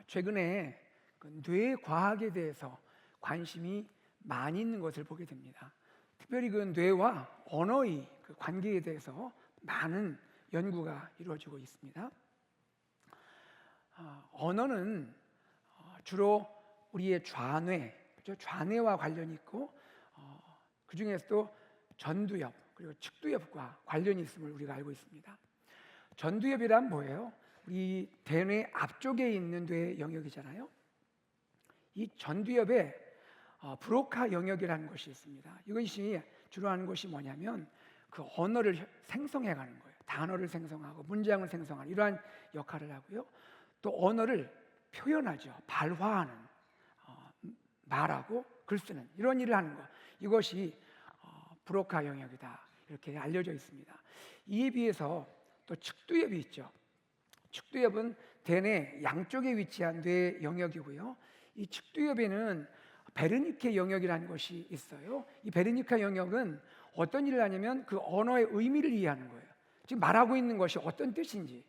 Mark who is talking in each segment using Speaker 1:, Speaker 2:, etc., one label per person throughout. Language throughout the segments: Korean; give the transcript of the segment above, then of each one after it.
Speaker 1: 최근에 그 뇌과학에 대해서 관심이 많이 있는 것을 보게 됩니다. 특별히 그 뇌와 언어의 그 관계에 대해서 많은 연구가 이루어지고 있습니다. 언어는 주로 우리의 좌뇌, 그렇죠? 좌뇌와 관련이 있고 그 중에서도 전두엽 그리고 측두엽과 관련이 있음을 우리가 알고 있습니다. 전두엽이란 뭐예요? 우리 대뇌 앞쪽에 있는 뇌 영역이잖아요. 이 전두엽에 브로카 영역이라는 것이 있습니다. 이것이 주로 하는 것이 뭐냐면 그 언어를 생성해가는 거예요. 단어를 생성하고 문장을 생성하는 이러한 역할을 하고요. 또 언어를 표현하죠. 발화하는, 말하고 글 쓰는 이런 일을 하는 것, 이것이 브로카 영역이다 이렇게 알려져 있습니다. 이에 비해서 또 측두엽이 있죠. 측두엽은 대뇌 양쪽에 위치한 뇌 영역이고요. 이 측두엽에는 베르니케 영역이라는 것이 있어요. 이 베르니케 영역은 어떤 일을 하냐면 그 언어의 의미를 이해하는 거예요. 지금 말하고 있는 것이 어떤 뜻인지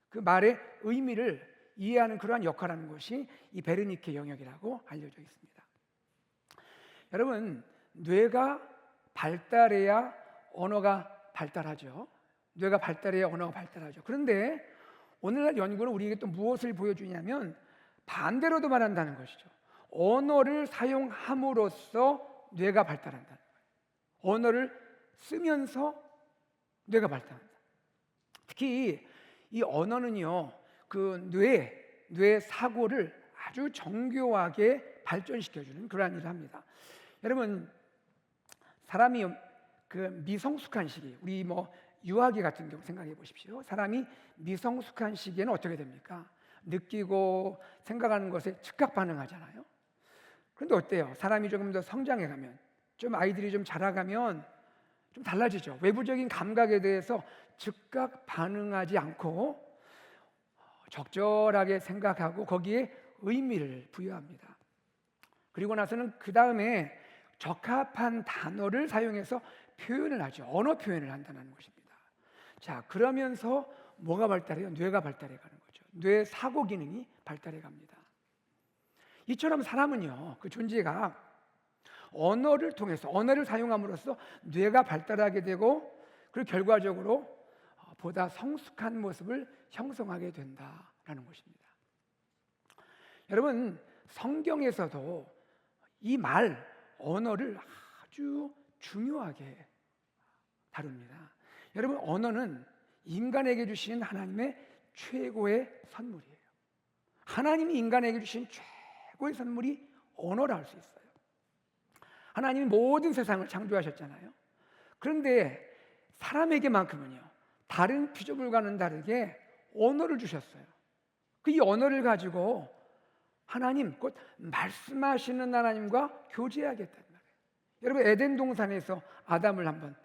Speaker 1: 그 말의 의미를 이해하는 그러한 역할을 하는 것이 이 베르니케 영역이라고 알려져 있습니다. 여러분, 뇌가 발달해야 언어가 발달하죠. 뇌가 발달해야 언어가 발달하죠. 그런데 오늘날 연구는 우리에게 또 무엇을 보여주냐면 반대로도 말한다는 것이죠. 언어를 사용함으로써 뇌가 발달한다는 거예요. 언어를 쓰면서 뇌가 발달한다. 특히 이 언어는요, 그 뇌 사고를 아주 정교하게 발전시켜주는 그러한 일을 합니다. 여러분, 사람이 그 미성숙한 시기, 우리 유아기 같은 경우 생각해 보십시오. 사람이 미성숙한 시기에는 어떻게 됩니까? 느끼고 생각하는 것에 즉각 반응하잖아요. 그런데 어때요? 사람이 조금 더 성장해 가면, 좀 아이들이 좀 자라가면 좀 달라지죠. 외부적인 감각에 대해서 즉각 반응하지 않고 적절하게 생각하고 거기에 의미를 부여합니다. 그리고 나서는 그 다음에 적합한 단어를 사용해서 표현을 하죠. 언어 표현을 한다는 것입니다. 자, 그러면서 뭐가 발달해요? 뇌가 발달해 가는 거죠. 뇌 사고 기능이 발달해 갑니다. 이처럼 사람은요, 그 존재가 언어를 통해서 언어를 사용함으로써 뇌가 발달하게 되고 그리고 결과적으로 보다 성숙한 모습을 형성하게 된다라는 것입니다. 여러분, 성경에서도 이 언어를 아주 중요하게 다룹니다. 여러분, 언어는 인간에게 주신 하나님의 최고의 선물이에요. 하나님이 인간에게 주신 최고의 선물이 언어라 할 수 있어요. 하나님이 모든 세상을 창조하셨잖아요. 그런데 사람에게만큼은요, 다른 피조물과는 다르게 언어를 주셨어요. 이 언어를 가지고 하나님, 곧 말씀하시는 하나님과 교제하겠다는 말이에요. 여러분, 에덴 동산에서 아담을 한번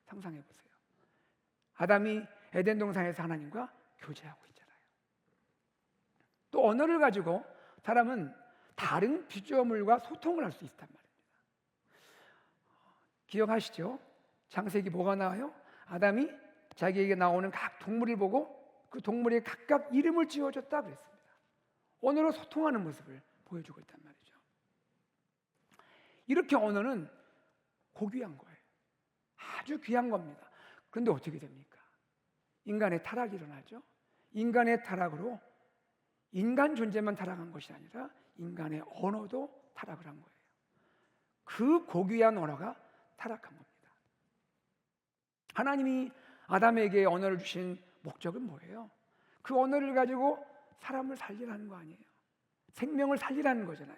Speaker 1: 상상해 보세요. 아담이 에덴 동산에서 하나님과 교제하고 있잖아요. 또 언어를 가지고 사람은 다른 피조물과 소통을 할 수 있단 말입니다. 기억하시죠? 창세기 뭐가 나와요? 아담이 자기에게 나오는 각 동물을 보고 그 동물에 각각 이름을 지어줬다 그랬습니다. 언어로 소통하는 모습을 보여주고 있단 말이죠. 이렇게 언어는 고귀한 거예요. 아주 귀한 겁니다. 그런데 어떻게 됩니까? 인간의 타락이 일어나죠. 인간의 타락으로 인간 존재만 타락한 것이 아니라 인간의 언어도 타락을 한 거예요. 그 고귀한 언어가 타락한 겁니다. 하나님이 아담에게 언어를 주신 목적은 뭐예요? 그 언어를 가지고 사람을 살리라는 거 아니에요. 생명을 살리라는 거잖아요.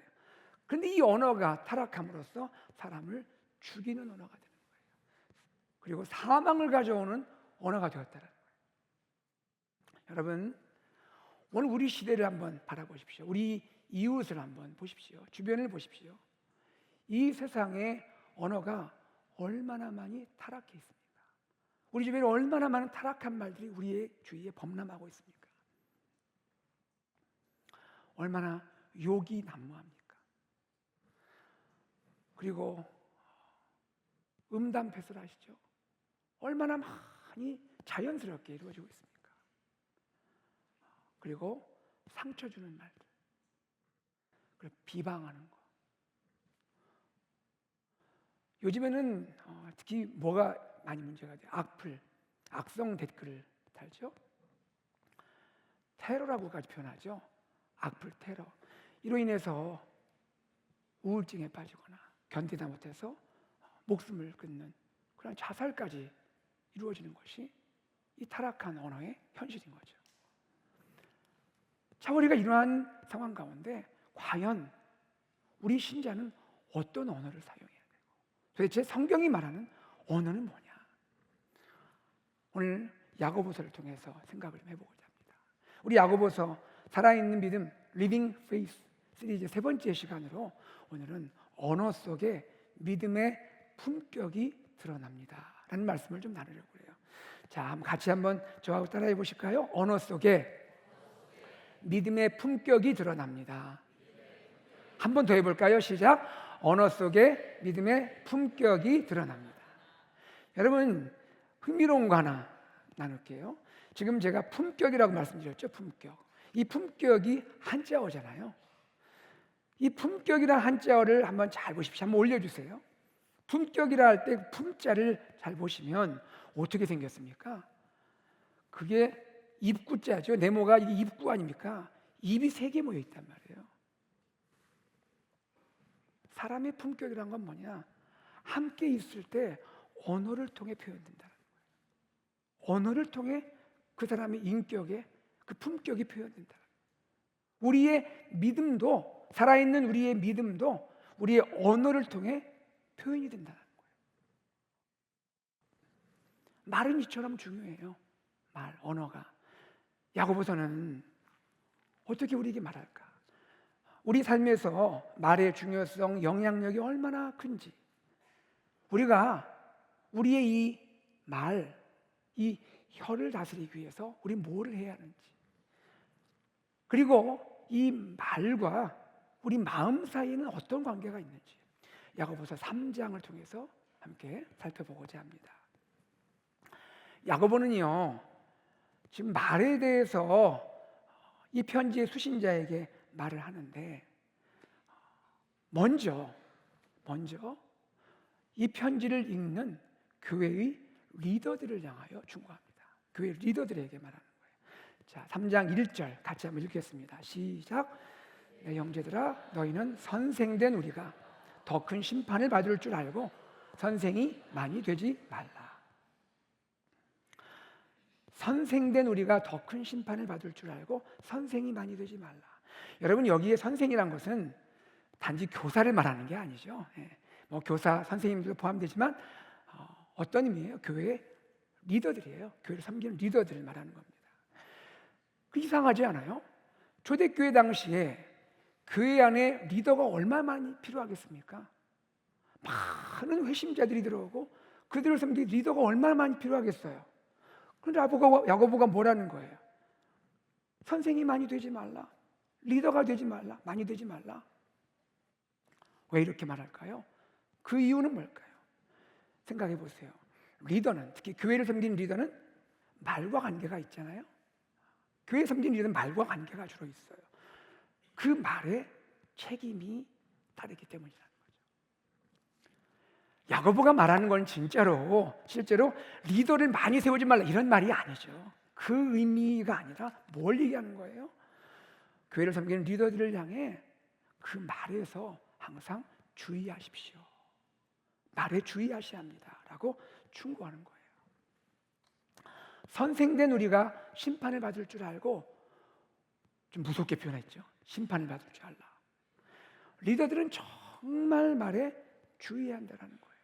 Speaker 1: 그런데 이 언어가 타락함으로써 사람을 죽이는 언어가 되는 거예요. 그리고 사망을 가져오는 언어가 되었다는 거예요. 여러분, 오늘 우리 시대를 한번 바라보십시오. 우리 이웃을 한번 보십시오. 주변을 보십시오. 이 세상에 언어가 얼마나 많이 타락해 있습니까? 우리 주변에 얼마나 많은 타락한 말들이 우리의 주위에 범람하고 있습니까? 얼마나 욕이 난무합니까? 그리고 음담패설 하시죠? 얼마나 많이 자연스럽게 이루어지고 있습니까? 그리고 상처 주는 말들, 그리고 비방하는 거. 요즘에는 특히 뭐가 많이 문제가 돼요? 악플, 악성 댓글을 달죠. 테러라고까지 표현하죠. 악플 테러. 이로 인해서 우울증에 빠지거나 견디다 못해서 목숨을 끊는 그런 자살까지 이루어지는 것이 이 타락한 언어의 현실인 거죠. 자, 우리가 이러한 상황 가운데 과연 우리 신자는 어떤 언어를 사용해야 되고 도대체 성경이 말하는 언어는 뭐냐? 오늘 야고보서를 통해서 생각을 좀 해보고자 합니다. 우리 야고보서 살아있는 믿음 리빙 페이스 시리즈 세 번째 시간으로 오늘은 언어 속에 믿음의 품격이 드러납니다 라는 말씀을 좀 나누려고 해요. 자, 같이 한번 저하고 따라해 보실까요? 언어 속에 믿음의 품격이 드러납니다. 한 번 더 해볼까요? 시작. 언어 속에 믿음의 품격이 드러납니다. 여러분, 흥미로운 거 하나 나눌게요. 지금 제가 품격이라고 말씀드렸죠. 품격. 이 품격이 한자어잖아요. 이 품격이라는 한자어를 한번 잘 보십시오. 한번 올려주세요. 품격이라 할 때 품자를 잘 보시면 어떻게 생겼습니까? 그게 입구자죠. 네모가 이게 입구 아닙니까? 입이 3개 모여 있단 말이에요. 사람의 품격이란 건 뭐냐? 함께 있을 때 언어를 통해 표현된다는 거예요. 언어를 통해 그 사람의 인격의 그 품격이 표현된다. 우리의 믿음도, 살아있는 우리의 믿음도 우리의 언어를 통해 표현이 된다는 거예요. 말은 이처럼 중요해요. 말, 언어가. 야고보서는 어떻게 우리에게 말할까? 우리 삶에서 말의 중요성, 영향력이 얼마나 큰지, 우리가 우리의 이 말, 이 혀를 다스리기 위해서 우리 뭘 해야 하는지, 그리고 이 말과 우리 마음 사이에는 어떤 관계가 있는지 야고보서 3장을 통해서 함께 살펴보고자 합니다. 야고보는요, 지금 말에 대해서 이 편지의 수신자에게 말을 하는데 먼저 이 편지를 읽는 교회의 리더들을 향하여 충고합니다. 교회 리더들에게 말하는 거예요. 자, 3장 1절 같이 한번 읽겠습니다. 시작. 내 형제들아, 너희는 선생된 우리가 더 큰 심판을 받을 줄 알고 선생이 많이 되지 말라. 선생된 우리가 더 큰 심판을 받을 줄 알고 선생이 많이 되지 말라. 여러분, 여기에 선생이란 것은 단지 교사를 말하는 게 아니죠. 뭐 교사, 선생님들도 포함되지만 어떤 의미예요? 교회의 리더들이에요. 교회를 섬기는 리더들을 말하는 겁니다. 그 이상하지 않아요? 초대교회 당시에 교회 안에 리더가 얼마나 많이 필요하겠습니까? 많은 회심자들이 들어오고 그들을 섬기는 리더가 얼마나 많이 필요하겠어요. 그런데 야고보가 뭐라는 거예요? 선생이 많이 되지 말라. 리더가 되지 말라. 많이 되지 말라. 왜 이렇게 말할까요? 그 이유는 뭘까요? 생각해 보세요. 리더는, 특히 교회를 섬기는 리더는 말과 관계가 있잖아요. 교회 섬기는 리더는 말과 관계가 주로 있어요. 그 말에 책임이 다르기 때문이라는 거죠. 야고보가 말하는 건 실제로 리더를 많이 세우지 말라 이런 말이 아니죠. 그 의미가 아니라 뭘 얘기하는 거예요? 교회를 섬기는 리더들을 향해 그 말에서 항상 주의하십시오. 말에 주의하셔야 합니다 라고 충고하는 거예요. 선생된 우리가 심판을 받을 줄 알고, 좀 무섭게 표현했죠. 심판을 받을 줄 알라. 리더들은 정말 말에 주의해야 한다는 거예요.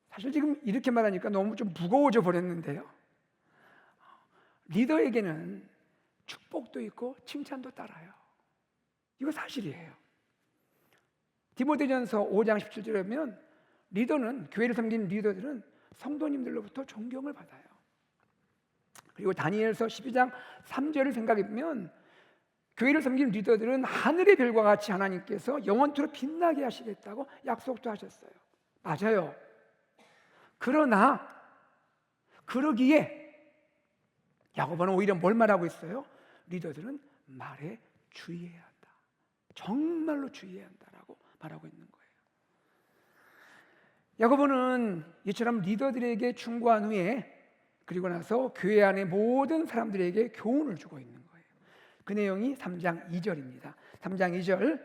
Speaker 1: 사실 지금 이렇게 말하니까 너무 좀 무거워져 버렸는데요. 리더에게는 축복도 있고 칭찬도 따라요. 이거 사실이에요. 디모데전서 5장 17절에 보면 리더는, 교회를 섬기는 리더들은 성도님들로부터 존경을 받아요. 그리고 다니엘서 12장 3절을 생각해 보면 교회를 섬기는 리더들은 하늘의 별과 같이 하나님께서 영원토록 빛나게 하시겠다고 약속도 하셨어요. 맞아요. 그러나 그러기에 야고보는 오히려 뭘 말하고 있어요? 리더들은 말에 주의해야 한다. 정말로 주의해야 한다라고 말하고 있는 거예요. 야고보는 이처럼 리더들에게 충고한 후에 그리고 나서 교회 안의 모든 사람들에게 교훈을 주고 있는 거예요. 그 내용이 3장 2절입니다. 3장 2절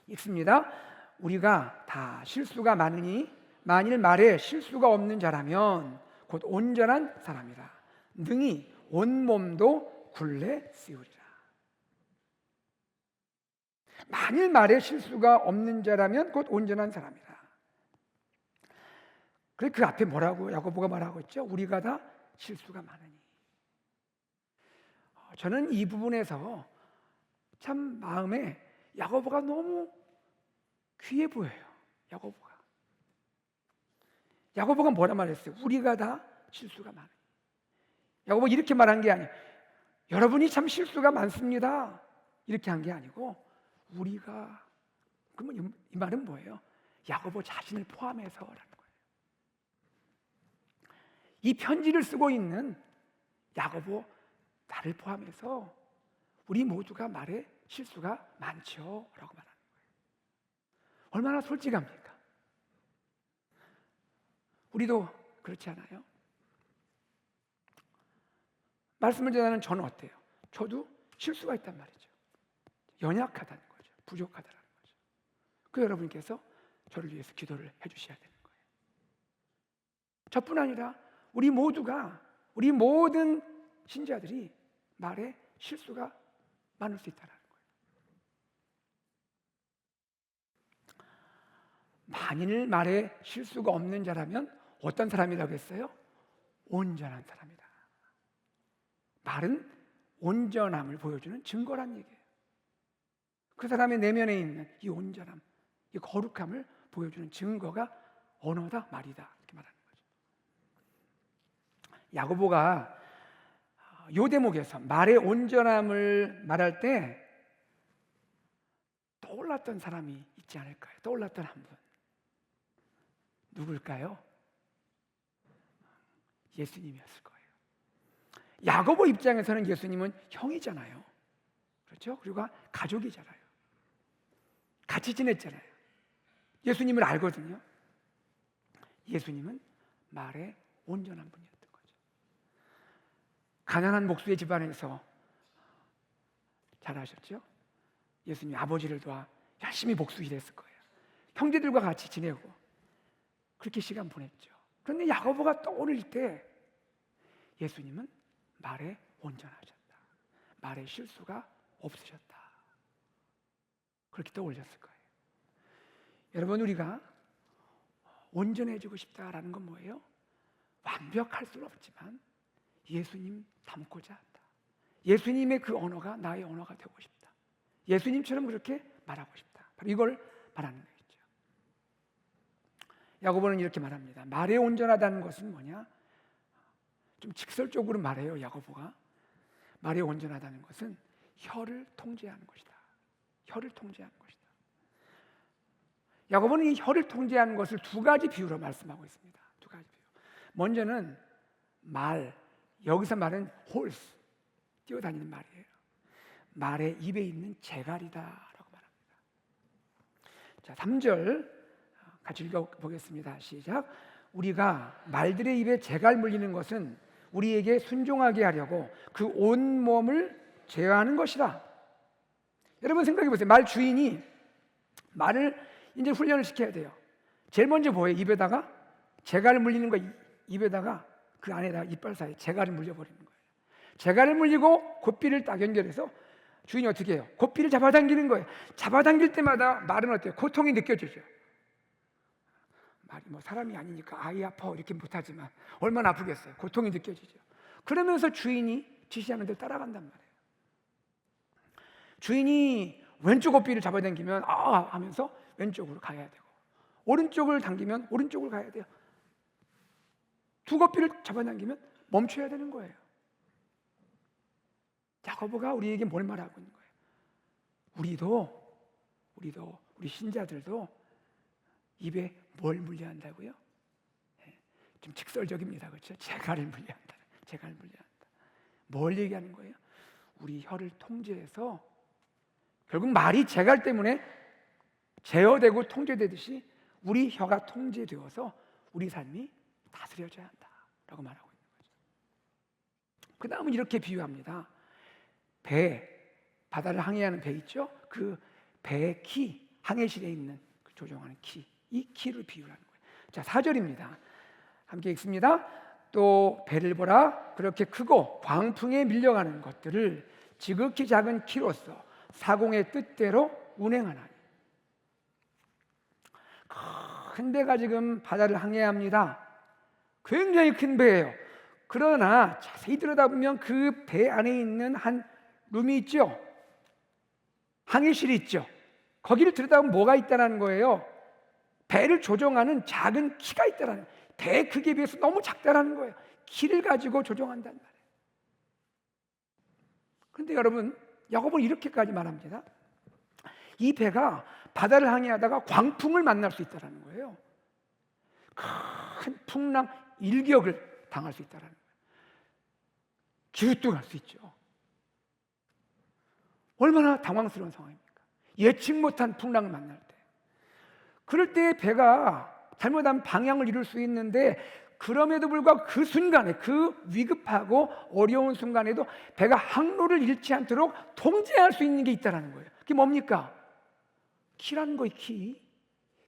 Speaker 1: 읽습니다. 우리가 다 실수가 많으니 만일 말에 실수가 없는 자라면 곧 온전한 사람이라 능히 온몸도 굴레 씌우리라. 만일 말에 실수가 없는 자라면 곧 온전한 사람이라. 그래서 그 앞에 뭐라고 야고보가 말하고 있죠? 우리가 다 실수가 많으니. 저는 이 부분에서 참 마음에 야고보가 너무 귀해 보여요. 야고보가 뭐라 말했어요? 우리가 다 실수가 많으니. 야고보 이렇게 말한 게 아니에요. 여러분이 참 실수가 많습니다. 이렇게 한 게 아니고 우리가, 그러면 이 말은 뭐예요? 야고보 자신을 포함해서라는 거예요. 이 편지를 쓰고 있는 야고보 나를 포함해서 우리 모두가 말에 실수가 많죠 라고 말하는 거예요. 얼마나 솔직합니까? 우리도 그렇지 않아요? 말씀을 전하는 저는 어때요? 저도 실수가 있단 말이죠. 연약하다는 거죠. 부족하다는 거죠. 그 여러분께서 저를 위해서 기도를 해주셔야 되는 거예요. 저뿐 아니라 우리 모두가, 우리 모든 신자들이 말에 실수가 많을 수 있다는 거예요. 만일 말에 실수가 없는 자라면 어떤 사람이라고 했어요? 온전한 사람이다. 말은 온전함을 보여주는 증거란 얘기예요. 그 사람의 내면에 있는 이 온전함, 이 거룩함을 보여주는 증거가 언어다, 말이다 이렇게 말하는 거죠. 야고보가 요 대목에서 말의 온전함을 말할 때 떠올랐던 사람이 있지 않을까요? 떠올랐던 한 분. 누굴까요? 예수님이었을 거예요. 야고보 입장에서는 예수님은 형이잖아요. 그렇죠? 그리고 가족이잖아요. 같이 지냈잖아요. 예수님을 알거든요. 예수님은 말에 온전한 분이었던 거죠. 가난한 목수의 집안에서 자라셨죠. 예수님 아버지를 도와 열심히 목수 일했을 거예요. 형제들과 같이 지내고 그렇게 시간 보냈죠. 그런데 야고보가 떠올릴 때 예수님은 말에 온전하셨다. 말에 실수가 없으셨다. 그렇게 떠올렸을 거예요. 여러분, 우리가 온전해지고 싶다라는 건 뭐예요? 완벽할 수는 없지만 예수님 닮고자 한다. 예수님의 그 언어가 나의 언어가 되고 싶다. 예수님처럼 그렇게 말하고 싶다. 바로 이걸 말하는 거죠. 야고보는 이렇게 말합니다. 말에 온전하다는 것은 뭐냐? 좀 직설적으로 말해요. 야고보가 말에 온전하다는 것은 혀를 통제하는 것이다. 혀를 통제하는 것이다. 야고보는 이 혀를 통제하는 것을 두 가지 비유로 말씀하고 있습니다. 두 가지 비유. 먼저는 말, 여기서 말은 홀스, 뛰어다니는 말이에요. 말의 입에 있는 재갈이다라고 말합니다. 자, 3절 같이 읽어보겠습니다. 시작. 우리가 말들의 입에 재갈 물리는 것은 우리에게 순종하게 하려고 그 온몸을 제어하는 것이다. 여러분 생각해 보세요. 말 주인이 말을 이제 훈련을 시켜야 돼요. 제일 먼저 뭐예요? 입에다가 재갈을 물리는 거, 입에다가 그 안에다가 이빨 사이에 재갈을 물려버리는 거예요. 재갈을 물리고 고삐를 딱 연결해서 주인이 어떻게 해요? 고삐를 잡아당기는 거예요. 잡아당길 때마다 말은 어때요? 고통이 느껴지죠. 말이 뭐 사람이 아니니까 아이 아파 이렇게 못하지만 얼마나 아프겠어요. 고통이 느껴지죠. 그러면서 주인이 지시하는 대로 따라간단 말이에요. 주인이 왼쪽 고삐를 잡아당기면 아 하면서 왼쪽으로 가야 되고, 오른쪽을 당기면 오른쪽으로 가야 돼요. 두 고삐를 잡아당기면 멈춰야 되는 거예요. 야고보가 우리에게 뭘 말하고 있는 거예요? 우리 신자들도 입에 뭘 물려야 한다고요? 좀 직설적입니다. 그렇죠? 재갈을 물려야 한다. 재갈을 물려야 한다. 뭘 얘기하는 거예요? 우리 혀를 통제해서 결국 말이 재갈 때문에 제어되고 통제되듯이 우리 혀가 통제되어서 우리 삶이 다스려져야 한다라고 말하고 있는 거죠. 그 다음은 이렇게 비유합니다. 배, 바다를 항해하는 배 있죠? 그 배의 키, 항해실에 있는 그 조종하는 키, 이 키를 비유하는 거예요. 자, 4절입니다. 함께 읽습니다. 또 배를 보라, 그렇게 크고 광풍에 밀려가는 것들을 지극히 작은 키로서 사공의 뜻대로 운행하나니. 큰 배가 지금 바다를 항해합니다. 굉장히 큰 배예요. 그러나 자세히 들여다보면 그 배 안에 있는 한 룸이 있죠. 항해실이 있죠. 거기를 들여다보면 뭐가 있다는 거예요? 배를 조종하는 작은 키가 있다는 거예요. 배 크기에 비해서 너무 작다는 거예요. 키를 가지고 조종한단 말이에요. 그런데 여러분, 야고보는 이렇게까지 말합니다. 이 배가 바다를 항해하다가 광풍을 만날 수 있다는 거예요. 큰 풍랑, 일격을 당할 수 있다는 거예요. 기우뚱할 수 있죠. 얼마나 당황스러운 상황입니까? 예측 못한 풍랑을 만날 때, 그럴 때 배가 잘못하면 방향을 잃을 수 있는데, 그럼에도 불구하고 그 순간에, 그 위급하고 어려운 순간에도 배가 항로를 잃지 않도록 통제할 수 있는 게 있다는 거예요. 그게 뭡니까? 키라는 거예요.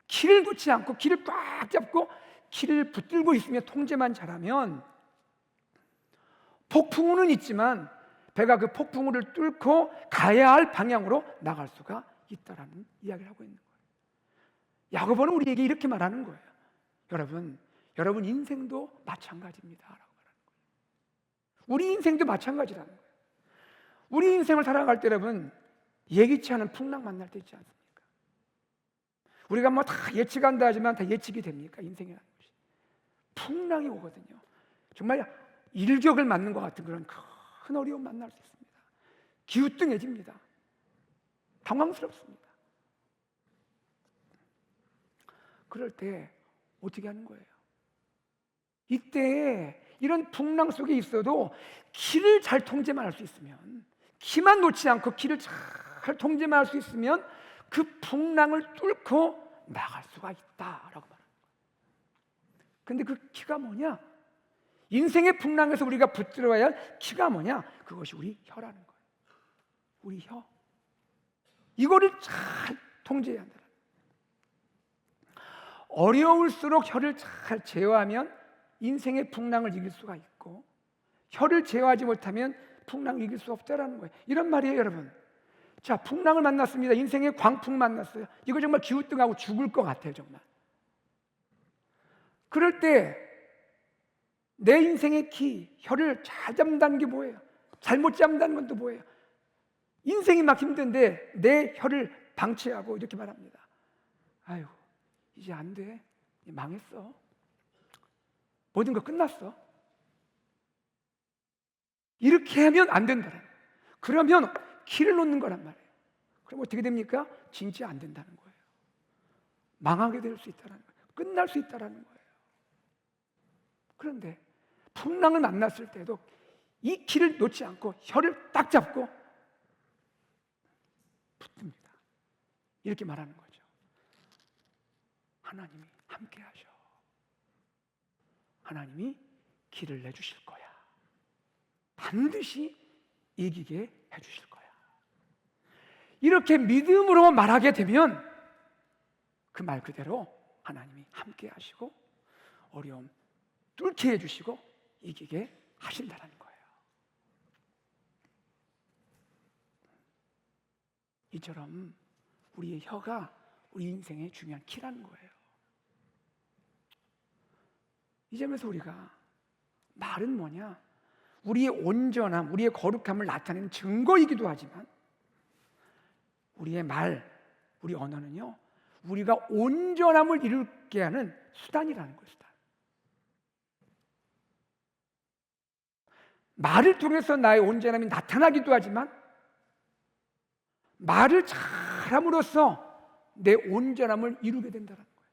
Speaker 1: 키를 놓지 않고 키를 꽉 잡고 키를 붙들고 있으며 통제만 잘하면 폭풍우는 있지만 배가 그 폭풍우를 뚫고 가야 할 방향으로 나갈 수가 있다라는 이야기를 하고 있는 거예요. 야고보는 우리에게 이렇게 말하는 거예요. 여러분 인생도 마찬가지입니다 라고 말하는 거예요. 우리 인생도 마찬가지라는 거예요. 우리 인생을 살아갈 때 여러분, 예기치 않은 풍랑 만날 때 있지 않습니까? 우리가 뭐 다 예측한다 하지만 다 예측이 됩니까? 인생이라는 것이 풍랑이 오거든요. 정말 일격을 맞는 것 같은 그런 큰 어려움 만날 수 있습니다. 기우뚱해집니다. 당황스럽습니다. 그럴 때 어떻게 하는 거예요? 이때 이런 풍랑 속에 있어도 키를 잘 통제만 할 수 있으면, 키만 놓지 않고 키를 잘 통제만 할 수 있으면 그 풍랑을 뚫고 나갈 수가 있다라고 말합니다. 근데 그 키가 뭐냐? 인생의 풍랑에서 우리가 붙들어야 할 키가 뭐냐? 그것이 우리 혀라는 거예요. 우리 혀. 이거를 잘 통제해야 한다. 어려울수록 혀를 잘 제어하면 인생의 풍랑을 이길 수가 있고, 혀를 제어하지 못하면 풍랑을 이길 수 없다라는 거예요. 이런 말이에요, 여러분. 자, 풍랑을 만났습니다. 인생의 광풍 만났어요. 이거 정말 기우뚱하고 죽을 것 같아요, 정말. 그럴 때 내 인생의 키, 혀를 잘 잡는다는 게 뭐예요? 잘못 잡는다는 건 또 뭐예요? 인생이 막 힘든데 내 혀를 방치하고 이렇게 말합니다. 아유, 이제 안 돼. 망했어. 모든 거 끝났어. 이렇게 하면 안 된다는 거예요. 그러면 키를 놓는 거란 말이에요. 그럼 어떻게 됩니까? 진짜 안 된다는 거예요. 망하게 될 수 있다는 거예요. 끝날 수 있다는 거예요. 그런데 풍랑을 만났을 때도 이 키를 놓지 않고 혀를 딱 잡고 붙듭니다. 이렇게 말하는 거죠. 하나님이 함께 하셔. 하나님이 길을 내주실 거야. 반드시 이기게 해주실 거야. 이렇게 믿음으로 말하게 되면 그 말 그대로 하나님이 함께 하시고 어려움 뚫게 해주시고 이기게 하신다는 거예요. 이처럼 우리의 혀가 우리 인생의 중요한 키라는 거예요. 이 점에서 우리가 말은 뭐냐? 우리의 온전함, 우리의 거룩함을 나타내는 증거이기도 하지만 우리의 말, 우리 언어는요, 우리가 온전함을 이루게 하는 수단이라는 거예요. 수단. 말을 통해서 나의 온전함이 나타나기도 하지만 말을 잘함으로써 내 온전함을 이루게 된다는 거예요.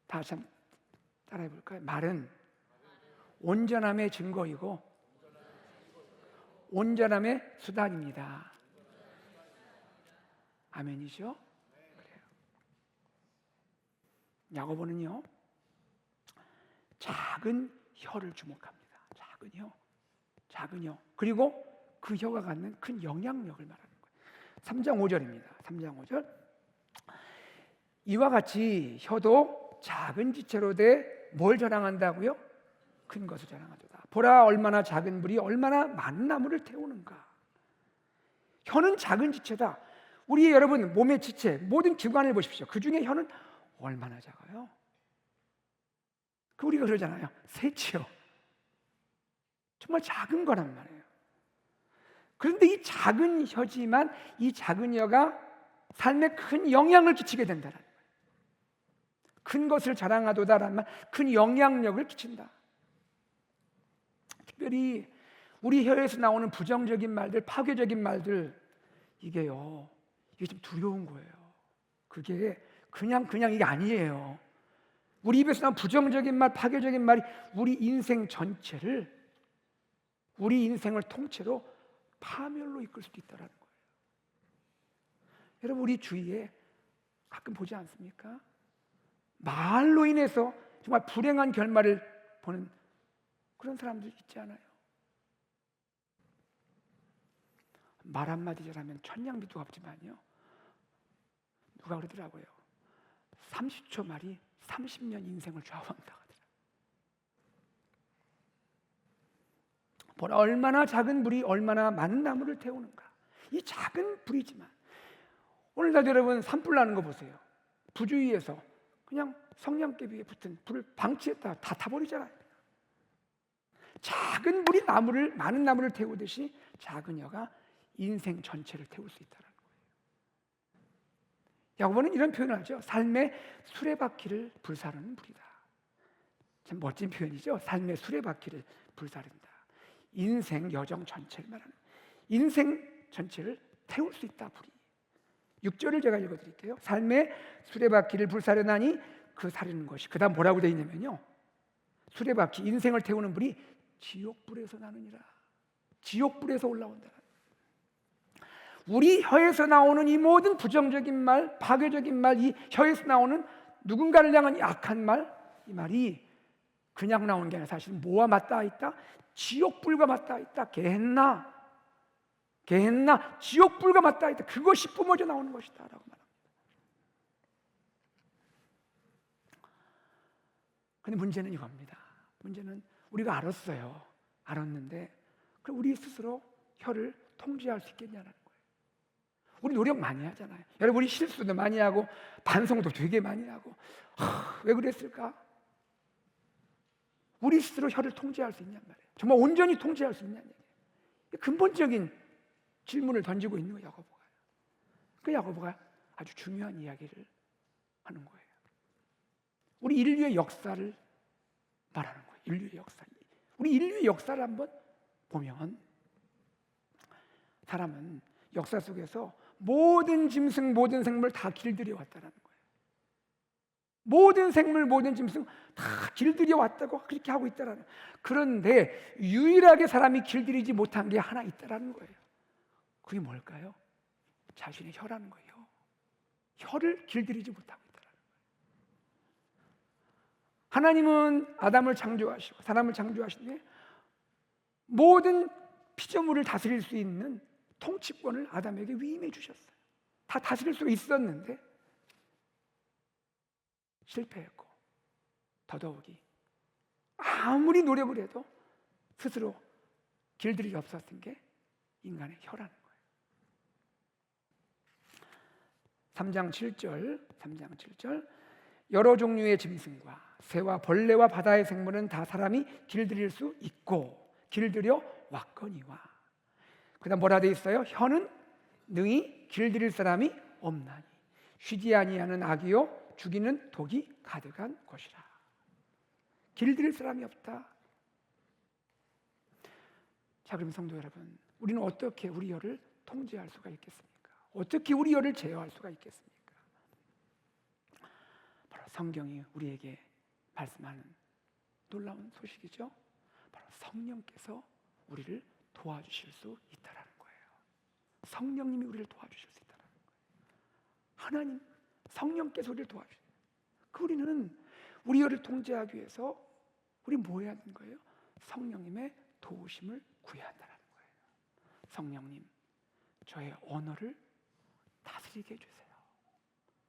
Speaker 1: 다시 한번 따라해 볼까요? 말은 온전함의 증거이고 온전함의 수단입니다. 아멘이죠? 그래요. 야고보는요, 작은 혀를 주목합니다. 작은 혀, 작은 혀. 그리고 그 혀가 갖는 큰 영향력을 말하는 거예요. 3장 5절입니다. 3장 5절. 이와 같이 혀도 작은 지체로 돼 뭘 자랑한다고요? 큰 것을 자랑하도다. 보라, 얼마나 작은 불이 얼마나 많은 나무를 태우는가. 혀는 작은 지체다. 우리 여러분 몸의 지체, 모든 기관을 보십시오. 그 중에 혀는 얼마나 작아요? 우리가 그러잖아요. 새치요. 정말 작은 거란 말이에요. 그런데 이 작은 혀지만 이 작은 혀가 삶에 큰 영향을 끼치게 된다는 거예요. 큰 것을 자랑하도다라는 말, 큰 영향력을 끼친다. 특별히 우리 혀에서 나오는 부정적인 말들, 파괴적인 말들, 이게 좀 두려운 거예요. 그게 그냥 이게 아니에요. 우리 입에서 나온 부정적인 말, 파괴적인 말이 우리 인생 전체를, 우리 인생을 통째로 파멸로 이끌 수도 있다는 거예요. 여러분, 우리 주위에 가끔 보지 않습니까? 말로 인해서 정말 불행한 결말을 보는 그런 사람들 있지 않아요? 말 한마디 잘하면 천냥비도 갚지만요, 누가 그러더라고요. 30초 말이 30년 인생을 좌우한다 하더라고요. 보라, 얼마나 작은 불이 얼마나 많은 나무를 태우는가. 이 작은 불이지만 오늘날 여러분 산불 나는 거 보세요. 부주의에서 그냥 성냥개비 위에 붙은 불을 방치했다 다 타버리잖아요. 작은 불이 많은 나무를 태우듯이 작은 혀가 인생 전체를 태울 수 있다는 거예요. 야고보는 이런 표현을 하죠. 삶의 수레바퀴를 불사르는 불이다. 참 멋진 표현이죠. 삶의 수레바퀴를 불사른다. 인생 여정 전체를 말하는, 인생 전체를 태울 수 있다, 불이. 6절을 제가 읽어드릴게요. 삶의 수레바퀴를 불사르나니 그 사르는 것이, 그 다음 뭐라고 되어 있냐면요, 수레바퀴, 인생을 태우는 불이 지옥불에서 나느니라. 지옥불에서 올라온다. 우리 혀에서 나오는 이 모든 부정적인 말, 파괴적인 말, 이 혀에서 나오는 누군가를 향한 이 악한 말, 이 말이 그냥 나오는 게 아니라 사실 뭐와 맞닿아 있다? 지옥불과 맞닿아 있다. 게헨나, 지옥불과 맞닿아 있다. 그것이 뿜어져 나오는 것이다 라고 말합니다. 그런데 문제는 이겁니다. 문제는 우리가 알았는데 그럼 우리 스스로 혀를 통제할 수 있겠냐는 거예요. 우리 노력 많이 하잖아요. 여러분, 우리 실수도 많이 하고 반성도 되게 많이 하고, 왜 그랬을까? 우리 스스로 혀를 통제할 수 있냔 말이에요. 정말 온전히 통제할 수 있냐는 얘기예요. 근본적인 질문을 던지고 있는 거예요, 야고보가. 그 야고보가 아주 중요한 이야기를 하는 거예요. 우리 인류의 역사를 말하는 거예요. 인류의 역사. 우리 인류의 역사를 한번 보면 사람은 역사 속에서 모든 짐승, 모든 생물 다 길들여 왔다는 거예요. 모든 생물, 모든 짐승 다 길들여 왔다고 그렇게 하고 있다는 거예요. 그런데 유일하게 사람이 길들이지 못한 게 하나 있다는 거예요. 그게 뭘까요? 자신의 혀라는 거예요. 혀를 길들이지 못하고 있다는 거예요. 하나님은 아담을 창조하시고 사람을 창조하신 뒤에 모든 피조물을 다스릴 수 있는 통치권을 아담에게 위임해 주셨어요. 다 다스릴 수 있었는데 실패했고, 더더욱이 아무리 노력을 해도 스스로 길들일 수 없었던 게 인간의 혀라는 거예요. 3장 7절 여러 종류의 짐승과 새와 벌레와 바다의 생물은 다 사람이 길들일 수 있고 길들여 왔거니와. 그 다음 뭐라 되어 있어요? 혀는 능히 길들일 사람이 없나니 쉬지 아니하는 악이요 죽이는 독이 가득한 것이라. 길들일 사람이 없다. 자, 그럼 성도 여러분, 우리는 어떻게 우리 혀를 통제할 수가 있겠습니까? 어떻게 우리 혀를 제어할 수가 있겠습니까? 바로 성경이 우리에게 말씀하는 놀라운 소식이죠. 바로 성령께서 우리를 도와주실 수 있다라는 거예요. 성령님이 우리를 도와주실 수 있다라는 거예요. 하나님, 성령께서 우리를 도와주세요. 우리는 우리를 통제하기 위해서 우리 뭐 해야 하는 거예요? 성령님의 도우심을 구해야 한다는 거예요. 성령님, 저의 언어를 다스리게 해주세요.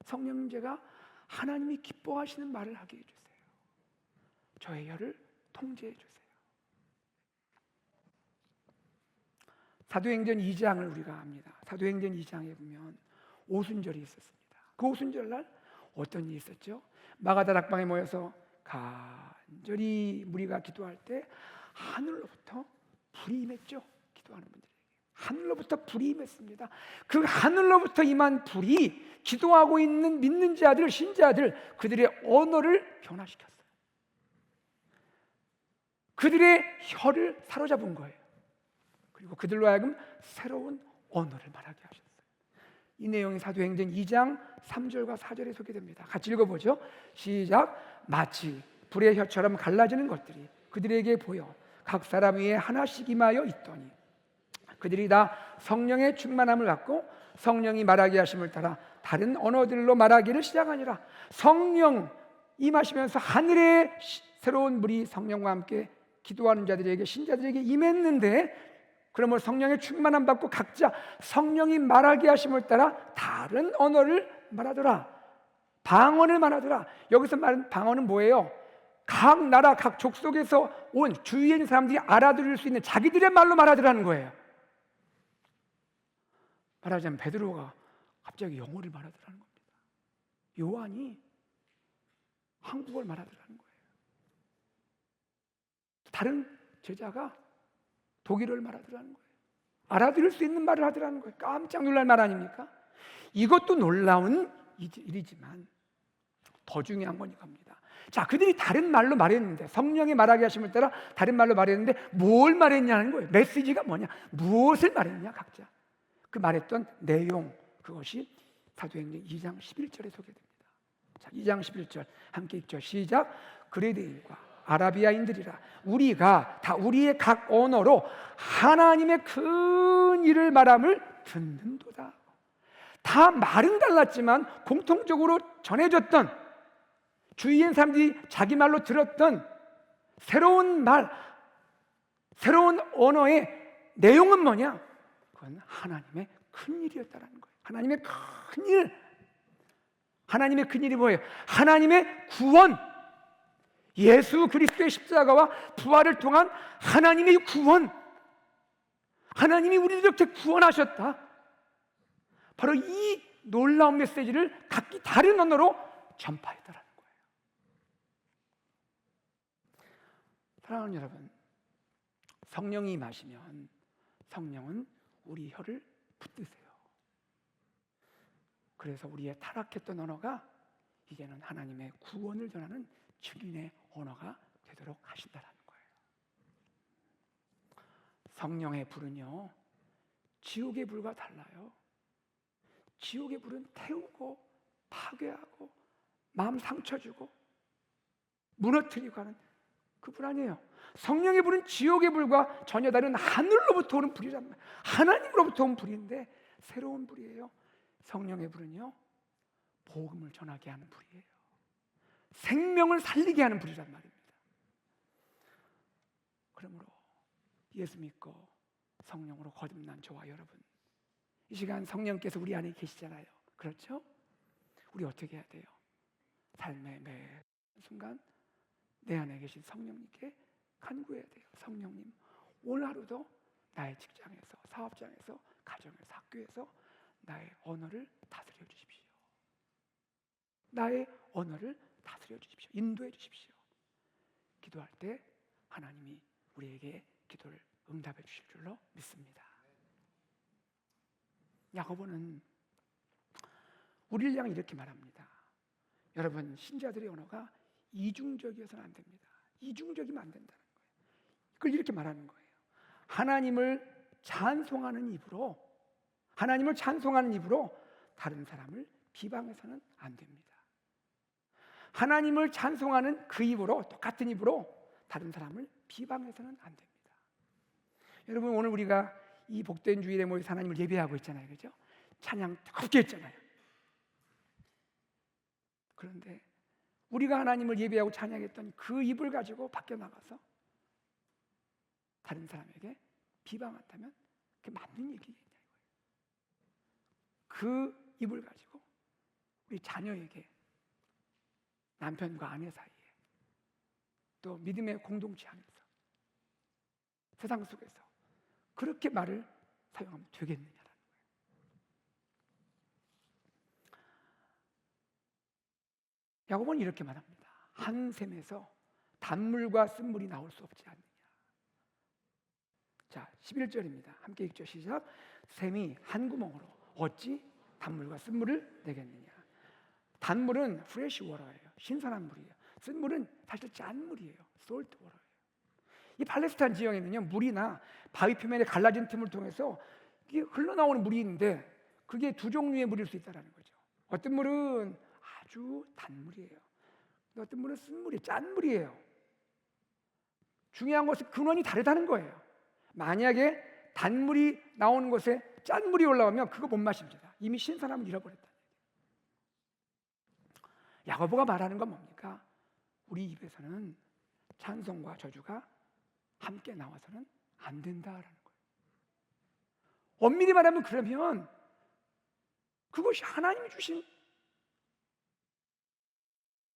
Speaker 1: 성령님, 제가 하나님이 기뻐하시는 말을 하게 해주세요. 저의 혀를 통제해 주세요. 사도행전 2장을 우리가 압니다. 사도행전 2장에 보면 오순절이 있었습니다. 그 오순절날 어떤 일이 있었죠? 마가다 락방에 모여서 간절히 무리가 기도할 때 하늘로부터 불이 임했죠. 기도하는 분들에게 하늘로부터 불이 임했습니다. 그 하늘로부터 임한 불이 기도하고 있는 믿는 자들, 신자들, 그들의 언어를 변화시켰어요. 그들의 혀를 사로잡은 거예요. 그리고 그들로 하여금 새로운 언어를 말하게 하셨어요. 이 내용이 사도행전 2장 3절과 4절에 소개됩니다. 같이 읽어보죠. 시작. 마치 불의 혀처럼 갈라지는 것들이 그들에게 보여 각 사람 위에 하나씩 임하여 있더니 그들이 다 성령의 충만함을 받고 성령이 말하게 하심을 따라 다른 언어들로 말하기를 시작하니라. 성령 임하시면서 하늘의 새로운 물이 성령과 함께 기도하는 자들에게, 신자들에게 임했는데, 그러므로 성령의 충만함 받고 각자 성령이 말하게 하심을 따라 다른 언어를 말하더라. 방언을 말하더라. 여기서 말하는 방언은 뭐예요? 각 나라, 각 족속에서 온 주위에 있는 사람들이 알아들을 수 있는 자기들의 말로 말하더라는 거예요. 말하자면 베드로가 갑자기 영어를 말하더라는 겁니다. 요한이 한국어를 말하더라는 거예요. 다른 제자가 독일어를 말하더라는 거예요. 알아들을 수 있는 말을 하더라는 거예요. 깜짝 놀랄 말 아닙니까? 이것도 놀라운 일이지만 더 중요한 건 이겁니다. 자, 그들이 다른 말로 말했는데, 성령이 말하게 하심을 따라 다른 말로 말했는데 뭘 말했냐는 거예요. 메시지가 뭐냐, 무엇을 말했냐, 각자 그 말했던 내용, 그것이 사도행전 2장 11절에 소개됩니다. 자, 2장 11절 함께 읽죠. 시작. 그레데인과 아라비아인들이라 우리가 다 우리의 각 언어로 하나님의 큰 일을 말함을 듣는도다. 다 말은 달랐지만 공통적으로 전해졌던, 주위에 있는 사람들이 자기 말로 들었던 새로운 말, 새로운 언어의 내용은 뭐냐? 그건 하나님의 큰 일이었다는 거예요. 하나님의 큰 일. 하나님의 큰 일이 뭐예요? 하나님의 구원, 예수 그리스도의 십자가와 부활을 통한 하나님의 구원, 하나님이 우리를 이렇게 구원하셨다. 바로 이 놀라운 메시지를 각기 다른 언어로 전파했다라는 거예요. 사랑하는 여러분, 성령이 임하시면 성령은 우리 혀를 붙드세요. 그래서 우리의 타락했던 언어가 이제는 하나님의 구원을 전하는 증인의 언어가 되도록 하신다는 거예요. 성령의 불은요, 지옥의 불과 달라요. 지옥의 불은 태우고 파괴하고 마음 상처 주고 무너뜨리고 하는 그 불 아니에요. 성령의 불은 지옥의 불과 전혀 다른 하늘로부터 오는 불이란 말이에요. 하나님으로부터 온 불인데 새로운 불이에요. 성령의 불은요, 복음을 전하게 하는 불이에요. 생명을 살리게 하는 불이란 말입니다. 그러므로 예수 믿고 성령으로 거듭난 저와 여러분, 이 시간 성령께서 우리 안에 계시잖아요. 그렇죠? 우리 어떻게 해야 돼요? 삶의 매 순간 내 안에 계신 성령님께 간구해야 돼요. 성령님, 오늘 하루도 나의 직장에서, 사업장에서, 가정에서, 학교에서 나의 언어를 다스려 주십시오. 나의 언어를 다스려 주십시오. 인도해 주십시오. 기도할 때 하나님이 우리에게 기도를 응답해 주실 줄로 믿습니다. 야고보는 우리를 향해 이렇게 말합니다. 여러분, 신자들의 언어가 이중적이어서는 안 됩니다. 이중적이면 안 된다는 거예요. 그걸 이렇게 말하는 거예요. 하나님을 찬송하는 입으로, 하나님을 찬송하는 입으로 다른 사람을 비방해서는 안 됩니다. 하나님을 찬송하는 그 입으로, 똑같은 입으로 다른 사람을 비방해서는 안 됩니다. 여러분, 오늘 우리가 이 복된 주일에 모여서 하나님을 예배하고 있잖아요, 그렇죠? 찬양 뜨겁게 했잖아요. 그런데 우리가 하나님을 예배하고 찬양했던 그 입을 가지고 밖에 나가서 다른 사람에게 비방한다면 그게 맞는 얘기겠냐 이거예요. 그 입을 가지고 우리 자녀에게, 남편과 아내 사이에, 또 믿음의 공동체 안에서, 세상 속에서 그렇게 말을 사용하면 되겠느냐라는 거예요. 야고보는 이렇게 말합니다. 한 샘에서 단물과 쓴물이 나올 수 없지 않느냐. 자, 11절입니다. 함께 읽죠. 시작. 샘이 한 구멍으로 어찌 단물과 쓴물을 내겠느냐. 단물은 프레시 워터예요. 신선한 물이에요. 쓴물은 사실 짠 물이에요. 솔트 워터예요. 이 팔레스타인 지형에는요, 물이나 바위 표면에 갈라진 틈을 통해서 이게 흘러나오는 물이 있는데 그게 두 종류의 물일 수 있다는 거죠. 어떤 물은 아주 단물이에요. 어떤 물은 쓴물이에요. 짠 물이에요. 중요한 것은 근원이 다르다는 거예요. 만약에 단물이 나오는 곳에 짠물이 올라오면 그거 못 마십니다. 이미 신선함을 잃어버렸다. 야고보가 말하는 건 뭡니까? 우리 입에서는 찬송과 저주가 함께 나와서는 안 된다라는 거예요. 엄밀히 말하면 그러면 그것이 하나님이 주신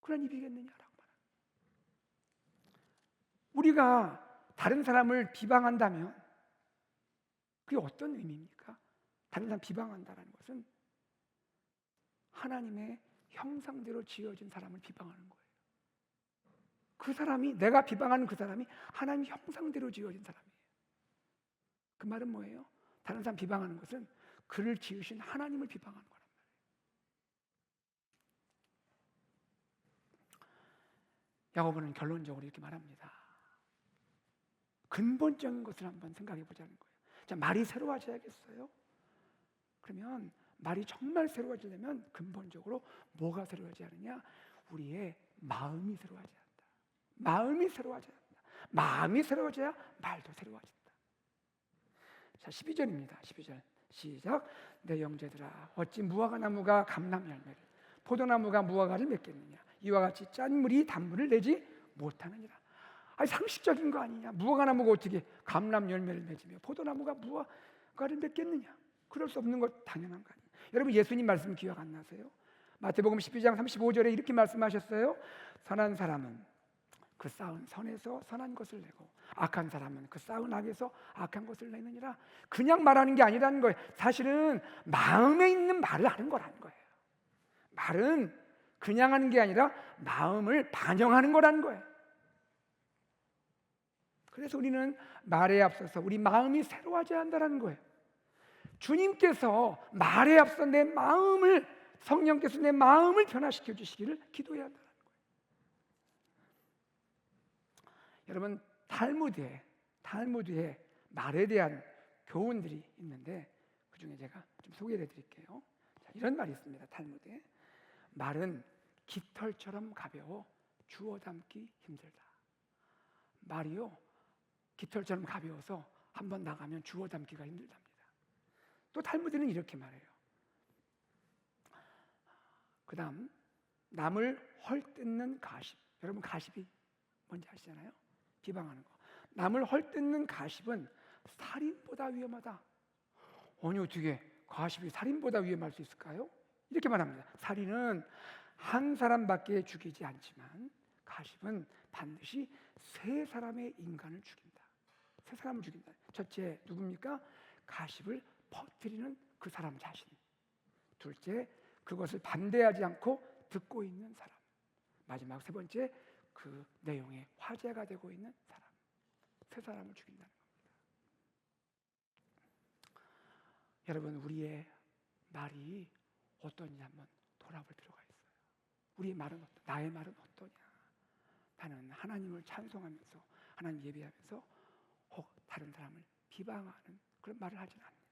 Speaker 1: 그런 입이겠느냐라고 말합니다. 우리가 다른 사람을 비방한다면 그게 어떤 의미입니까? 다른 사람 비방한다는 것은 하나님의 형상대로 지어진 사람을 비방하는 거예요. 그 사람이, 내가 비방하는 그 사람이 하나님 형상대로 지어진 사람이에요. 그 말은 뭐예요? 다른 사람 비방하는 것은 그를 지으신 하나님을 비방하는 거란 말이에요. 야고보는 결론적으로 이렇게 말합니다. 근본적인 것을 한번 생각해 보자는 거예요. 자, 말이 새로워져야겠어요? 그러면 말이 정말 새로워지려면 근본적으로 뭐가 새로워져야 하느냐? 우리의 마음이 새로워져야 한다. 마음이 새로워져야 한다. 마음이 새로워져야 말도 새로워진다. 자, 12절입니다. 12절 시작. 내 형제들아, 어찌 무화과 나무가 감람 열매를, 포도나무가 무화과를 맺겠느냐? 이와 같이 짠 물이 단물을 내지 못하느니라. 아니, 상식적인 거 아니냐? 무화과 나무가 어떻게 감람 열매를 맺으며 포도나무가 무화과를 맺겠느냐? 그럴 수 없는 것 당연한 거 아니에요. 여러분, 예수님 말씀 기억 안 나세요? 마태복음 12장 35절에 이렇게 말씀하셨어요. 선한 사람은 그 쌓은 선에서 선한 것을 내고 악한 사람은 그 쌓은 악에서 악한 것을 내느니라. 그냥 말하는 게 아니라는 거예요. 사실은 마음에 있는 말을 하는 거라는 거예요. 말은 그냥 하는 게 아니라 마음을 반영하는 거라는 거예요. 그래서 우리는 말에 앞서서 우리 마음이 새로워져야 한다는 거예요. 주님께서 말에 앞서 내 마음을, 성령께서 내 마음을 변화시켜 주시기를 기도해야 한다는 거예요. 여러분, 탈무드에 말에 대한 교훈들이 있는데 그 중에 제가 좀 소개해 드릴게요. 자, 이런 말이 있습니다. 탈무드에 말은 깃털처럼 가벼워 주워 담기 힘들다. 말이요, 깃털처럼 가벼워서 한번 나가면 주워 담기가 힘들답니다. 또 탈무드는 이렇게 말해요. 그 다음, 남을 헐뜯는 가십. 여러분, 가십이 뭔지 아시잖아요? 비방하는 거. 남을 헐뜯는 가십은 살인보다 위험하다. 아니, 어떻게 가십이 살인보다 위험할 수 있을까요? 이렇게 말합니다. 살인은 한 사람밖에 죽이지 않지만 가십은 반드시 세 사람의 인간을 죽인다. 세 사람을 죽인다. 첫째, 누굽니까? 가십을 퍼뜨리는 그 사람 자신. 둘째, 그것을 반대하지 않고 듣고 있는 사람. 마지막 세 번째, 그 내용에 화제가 되고 있는 사람. 세 사람을 죽인다는 겁니다. 여러분, 우리의 말이 어떠냐 한번 돌아볼 필요가 있어요. 우리의 말은 나의 말은 어떠냐? 나는 하나님을 찬송하면서, 하나님 예배하면서 혹 다른 사람을 비방하는 그런 말을 하지는 않는가?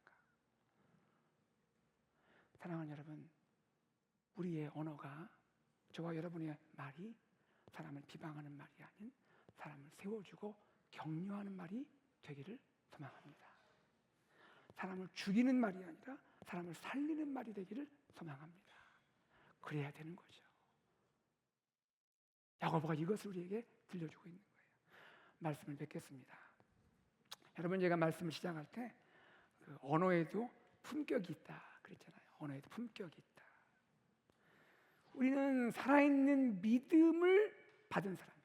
Speaker 1: 사랑하는 여러분, 우리의 언어가, 저와 여러분의 말이 사람을 비방하는 말이 아닌 사람을 세워주고 격려하는 말이 되기를 소망합니다. 사람을 죽이는 말이 아니라 사람을 살리는 말이 되기를 소망합니다. 그래야 되는 거죠. 야고보가 이것을 우리에게 들려주고 있는 거예요. 말씀을 뵙겠습니다. 여러분, 제가 말씀을 시작할 때 그 언어에도 품격이 있다 그랬잖아요. 언어에도 품격이 있다. 우리는 살아있는 믿음을 받은 사람이에요.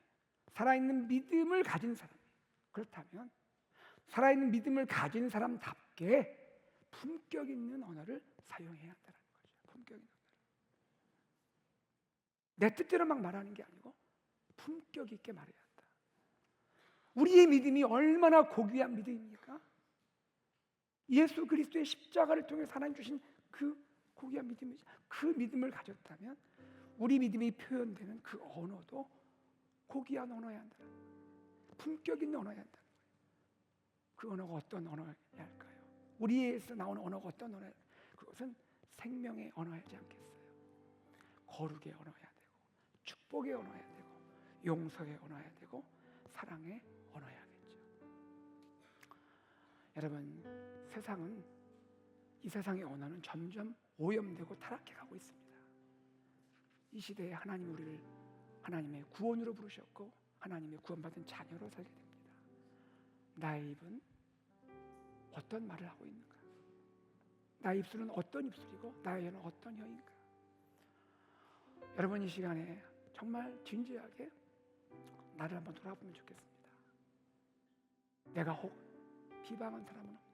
Speaker 1: 살아있는 믿음을 가진 사람이에요. 그렇다면 살아있는 믿음을 가진 사람답게 품격 있는 언어를 사용해야 한다는 거죠. 품격 있는 언어를. 내 뜻대로 막 말하는 게 아니고 품격 있게 말해야 한다. 우리의 믿음이 얼마나 고귀한 믿음입니까? 예수 그리스도의 십자가를 통해 하나님 주신 그 고귀한 믿음이죠. 그 믿음을 가졌다면 우리 믿음이 표현되는 그 언어도 고귀한 언어여야 한다. 품격 있는 언어여야 한다. 그 언어가 어떤 언어여야 할까요? 우리에서 나오는 언어가 어떤 언어여야 할까요? 그것은 생명의 언어이지 않겠어요? 거룩의 언어여야 되고, 축복의 언어여야 되고, 용서의 언어여야 되고, 사랑의 언어여야겠죠. 여러분, 이 세상의 언어는 점점 오염되고 타락해가고 있습니다. 이 시대에 하나님 우리를 하나님의 구원으로 부르셨고 하나님의 구원받은 자녀로 살게 됩니다. 나의 입은 어떤 말을 하고 있는가? 나의 입술은 어떤 입술이고 나의 혀는 어떤 혀인가? 여러분, 이 시간에 정말 진지하게 나를 한번 돌아보면 좋겠습니다. 내가 혹 비방한 사람은 없는가?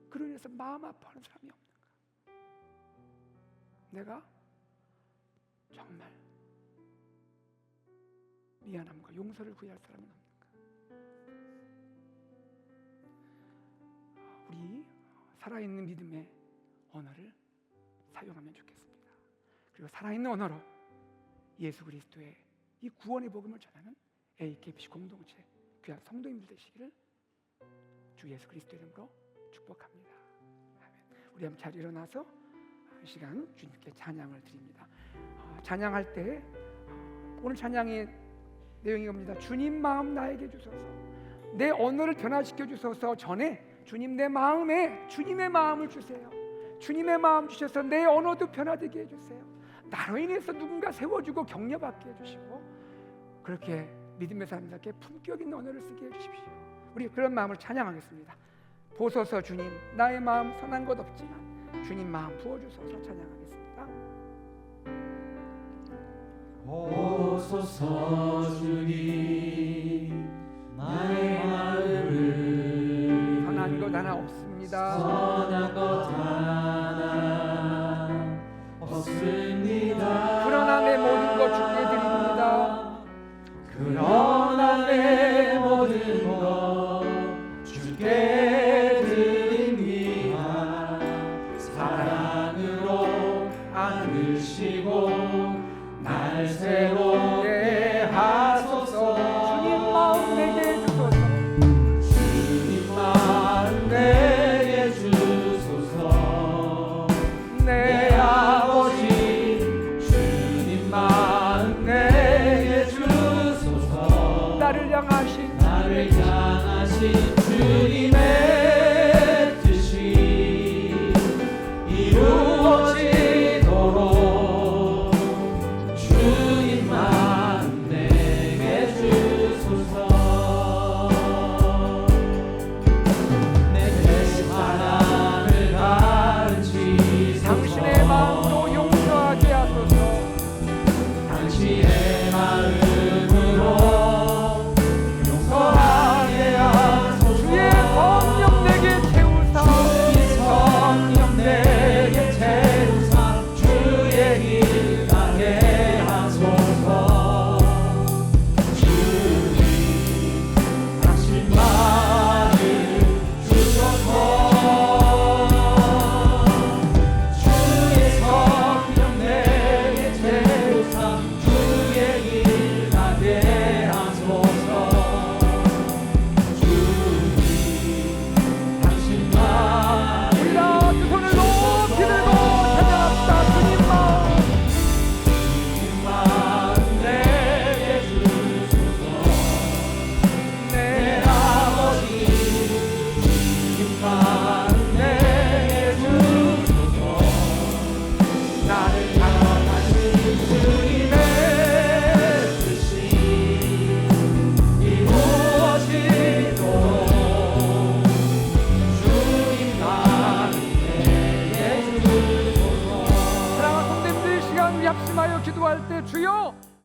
Speaker 1: 그로 인해서 마음 아파하는 사람이 없는가? 내가 정말 미안함과 용서를 구할 사람은 없는가? 우리 살아있는 믿음의 언어를 사용하면 좋겠습니다. 그리고 살아있는 언어로 예수 그리스도의 이 구원의 복음을 전하는 AKBC 공동체 귀한 성도님들 되시기를 주 예수 그리스도 이름으로 축복합니다. 아멘. 우리 한번 잘 일어나서 이 시간 주님께 찬양을 드립니다. 찬양할 때 오늘 찬양의 내용이 겁니다. 주님 마음 나에게 주소서. 내 언어를 변화시켜 주소서. 전에 주님 내 마음에 주님의 마음을 주세요. 주님의 마음 주셔서 내 언어도 변화되게 해주세요. 나로 인해서 누군가 세워주고 격려받게 해주시고 그렇게 믿음의 사람들께 품격 있는 언어를 쓰게 해주십시오. 우리 그런 마음을 찬양하겠습니다. 보소서 주님, 나의 마음 선한 것 없지만 주님 마음 부어주소서. 찬양하겠습니다.
Speaker 2: 보소서 주님, 나의 마음을
Speaker 1: 선한 것 하나 없습니다.
Speaker 2: 선한 것 하나 없습니다.
Speaker 1: 그러나 내 모든 것 주께 드립니다.
Speaker 2: 그러나 내 모든 것 주께 드립니다. 사랑으로 안으시고 날 새롭게 하소서.
Speaker 1: 주님 마음 내게 주소서.
Speaker 2: 주님 마음 내게 주소서. 내 아버지 주님 마음 내게 주소서.
Speaker 1: 나를 향하신
Speaker 2: 주님의